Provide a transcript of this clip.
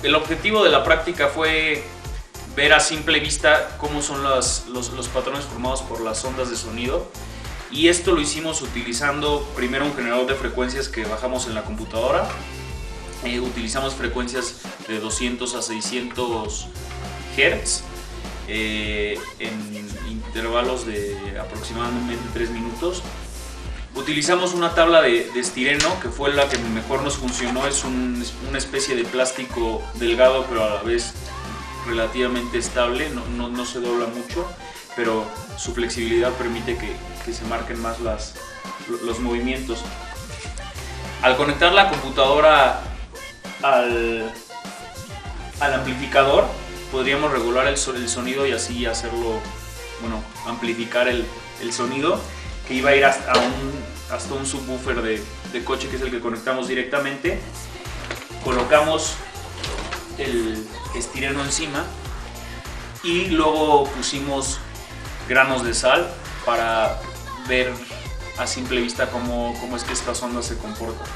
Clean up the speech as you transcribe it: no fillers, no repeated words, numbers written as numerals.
el objetivo de la práctica fue ver a simple vista cómo son los patrones formados por las ondas de sonido, y esto lo hicimos utilizando primero un generador de frecuencias que bajamos en la computadora. Utilizamos frecuencias de 200 a 600 Hz en intervalos de aproximadamente 3 minutos. Utilizamos una tabla de estireno, que fue la que mejor nos funcionó. Es una especie de plástico delgado, pero a la vez relativamente estable, no se dobla mucho, pero su flexibilidad permite que se marquen más los movimientos. Al conectar la computadora al amplificador, podríamos regular el sonido y así hacerlo, bueno, amplificar el sonido, que iba a ir hasta un subwoofer de coche, que es el que conectamos directamente. Colocamos el estireno encima y luego pusimos granos de sal para ver a simple vista cómo es que estas ondas se comportan.